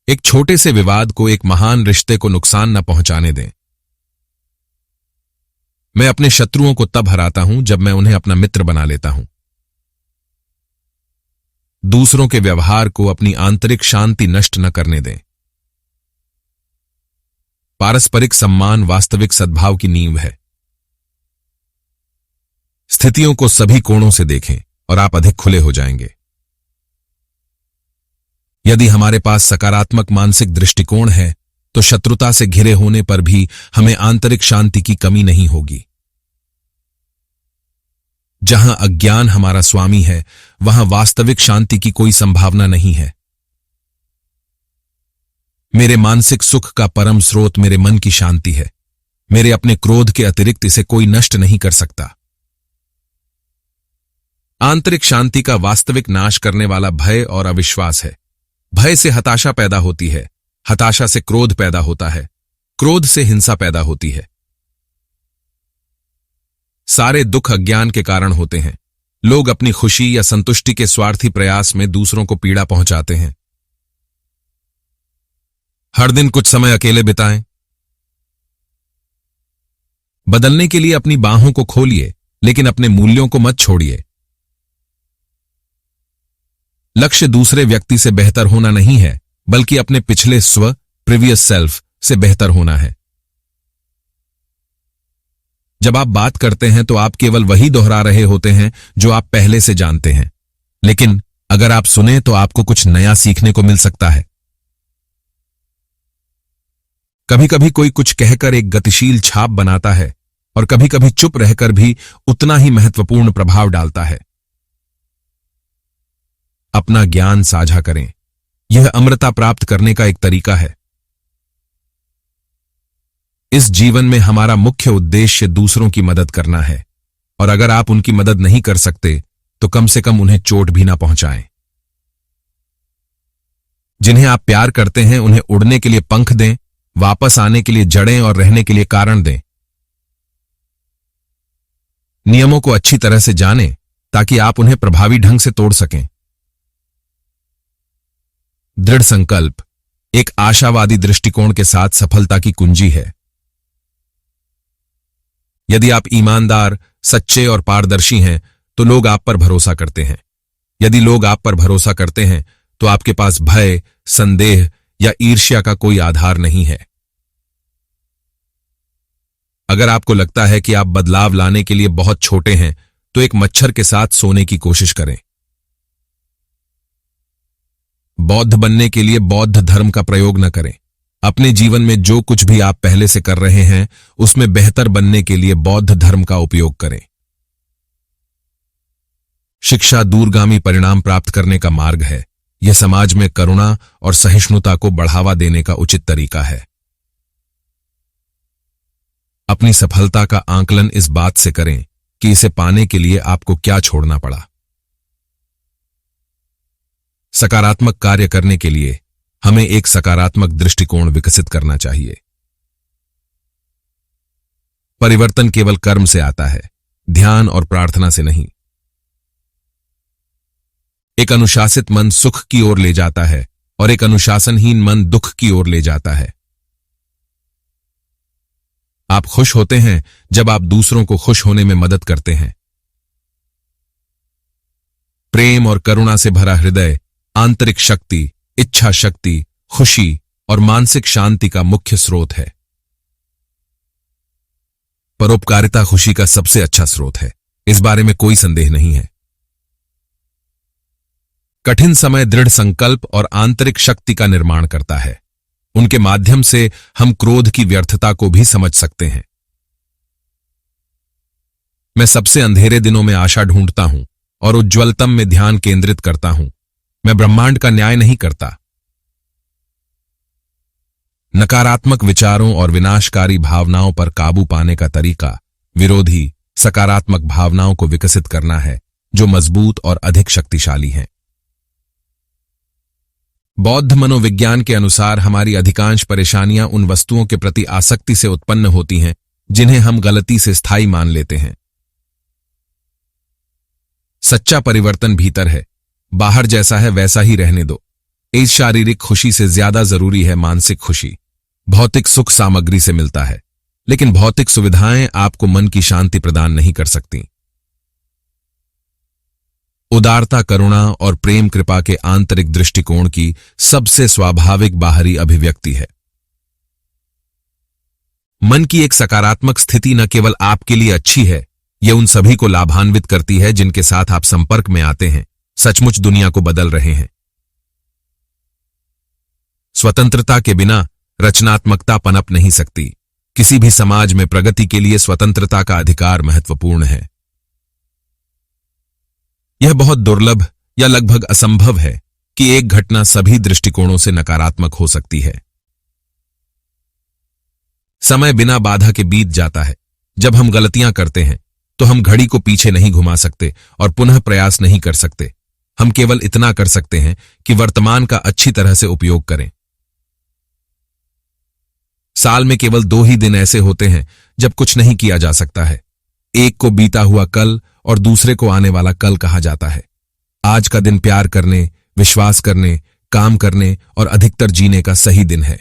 एक छोटे से विवाद को एक महान रिश्ते को नुकसान न पहुंचाने दें। मैं अपने शत्रुओं को तब हराता हूं जब मैं उन्हें अपना मित्र बना लेता हूं। दूसरों के व्यवहार को अपनी आंतरिक शांति नष्ट न करने दें। पारस्परिक सम्मान वास्तविक सद्भाव की नींव है। स्थितियों को सभी कोणों से देखें और आप अधिक खुले हो जाएंगे। यदि हमारे पास सकारात्मक मानसिक दृष्टिकोण है तो शत्रुता से घिरे होने पर भी हमें आंतरिक शांति की कमी नहीं होगी। जहां अज्ञान हमारा स्वामी है वहां वास्तविक शांति की कोई संभावना नहीं है। मेरे मानसिक सुख का परम स्रोत मेरे मन की शांति है। मेरे अपने क्रोध के अतिरिक्त इसे कोई नष्ट नहीं कर सकता। आंतरिक शांति का वास्तविक नाश करने वाला भय और अविश्वास है। भय से हताशा पैदा होती है, हताशा से क्रोध पैदा होता है, क्रोध से हिंसा पैदा होती है। सारे दुख अज्ञान के कारण होते हैं। लोग अपनी खुशी या संतुष्टि के स्वार्थी प्रयास में दूसरों को पीड़ा पहुंचाते हैं। हर दिन कुछ समय अकेले बिताएं। बदलने के लिए अपनी बाहों को खोलिए, लेकिन अपने मूल्यों को मत छोड़िए। लक्ष्य दूसरे व्यक्ति से बेहतर होना नहीं है, बल्कि अपने पिछले प्रीवियस सेल्फ से बेहतर होना है। जब आप बात करते हैं तो आप केवल वही दोहरा रहे होते हैं जो आप पहले से जानते हैं, लेकिन अगर आप सुने तो आपको कुछ नया सीखने को मिल सकता है। कभी कभी कोई कुछ कहकर एक गतिशील छाप बनाता है और कभी कभी चुप रहकर भी उतना ही महत्वपूर्ण प्रभाव डालता है। अपना ज्ञान साझा करें। यह अमरता प्राप्त करने का एक तरीका है। इस जीवन में हमारा मुख्य उद्देश्य दूसरों की मदद करना है, और अगर आप उनकी मदद नहीं कर सकते तो कम से कम उन्हें चोट भी ना पहुंचाएं। जिन्हें आप प्यार करते हैं उन्हें उड़ने के लिए पंख दें, वापस आने के लिए जड़ें और रहने के लिए कारण दें। नियमों को अच्छी तरह से जानें ताकि आप उन्हें प्रभावी ढंग से तोड़ सकें। दृढ़ संकल्प एक आशावादी दृष्टिकोण के साथ सफलता की कुंजी है। यदि आप ईमानदार, सच्चे और पारदर्शी हैं तो लोग आप पर भरोसा करते हैं। यदि लोग आप पर भरोसा करते हैं तो आपके पास भय, संदेह या ईर्ष्या का कोई आधार नहीं है। अगर आपको लगता है कि आप बदलाव लाने के लिए बहुत छोटे हैं तो एक मच्छर के साथ सोने की कोशिश करें। बौद्ध बनने के लिए बौद्ध धर्म का प्रयोग न करें। अपने जीवन में जो कुछ भी आप पहले से कर रहे हैं उसमें बेहतर बनने के लिए बौद्ध धर्म का उपयोग करें। शिक्षा दूरगामी परिणाम प्राप्त करने का मार्ग है। यह समाज में करुणा और सहिष्णुता को बढ़ावा देने का उचित तरीका है। अपनी सफलता का आंकलन इस बात से करें कि इसे पाने के लिए आपको क्या छोड़ना पड़ा। सकारात्मक कार्य करने के लिए हमें एक सकारात्मक दृष्टिकोण विकसित करना चाहिए। परिवर्तन केवल कर्म से आता है, ध्यान और प्रार्थना से नहीं। एक अनुशासित मन सुख की ओर ले जाता है और एक अनुशासनहीन मन दुख की ओर ले जाता है। आप खुश होते हैं जब आप दूसरों को खुश होने में मदद करते हैं। प्रेम और करुणा से भरा हृदय आंतरिक शक्ति, इच्छा शक्ति, खुशी और मानसिक शांति का मुख्य स्रोत है। परोपकारिता खुशी का सबसे अच्छा स्रोत है, इस बारे में कोई संदेह नहीं है। कठिन समय दृढ़ संकल्प और आंतरिक शक्ति का निर्माण करता है। उनके माध्यम से हम क्रोध की व्यर्थता को भी समझ सकते हैं। मैं सबसे अंधेरे दिनों में आशा ढूंढता हूं और उज्ज्वलतम में ध्यान केंद्रित करता हूं। मैं ब्रह्मांड का न्याय नहीं करता। नकारात्मक विचारों और विनाशकारी भावनाओं पर काबू पाने का तरीका विरोधी, सकारात्मक भावनाओं को विकसित करना है जो मजबूत और अधिक शक्तिशाली हैं। बौद्ध मनोविज्ञान के अनुसार हमारी अधिकांश परेशानियां उन वस्तुओं के प्रति आसक्ति से उत्पन्न होती हैं जिन्हें हम गलती से स्थायी मान लेते हैं। सच्चा परिवर्तन भीतर है, बाहर जैसा है वैसा ही रहने दो। इस शारीरिक खुशी से ज्यादा जरूरी है मानसिक खुशी। भौतिक सुख सामग्री से मिलता है, लेकिन भौतिक सुविधाएं आपको मन की शांति प्रदान नहीं कर सकती। उदारता, करुणा और प्रेम कृपा के आंतरिक दृष्टिकोण की सबसे स्वाभाविक बाहरी अभिव्यक्ति है। मन की एक सकारात्मक स्थिति न केवल आपके लिए अच्छी है, यह उन सभी को लाभान्वित करती है जिनके साथ आप संपर्क में आते हैं, सचमुच दुनिया को बदल रहे हैं। स्वतंत्रता के बिना रचनात्मकता पनप नहीं सकती। किसी भी समाज में प्रगति के लिए स्वतंत्रता का अधिकार महत्वपूर्ण है। यह बहुत दुर्लभ या लगभग असंभव है कि एक घटना सभी दृष्टिकोणों से नकारात्मक हो सकती है। समय बिना बाधा के बीत जाता है। जब हम गलतियां करते हैं तो हम घड़ी को पीछे नहीं घुमा सकते और पुनः प्रयास नहीं कर सकते। हम केवल इतना कर सकते हैं कि वर्तमान का अच्छी तरह से उपयोग करें। साल में केवल 2 ही दिन ऐसे होते हैं जब कुछ नहीं किया जा सकता है। एक को बीता हुआ कल और दूसरे को आने वाला कल कहा जाता है। आज का दिन प्यार करने, विश्वास करने, काम करने और अधिकतर जीने का सही दिन है।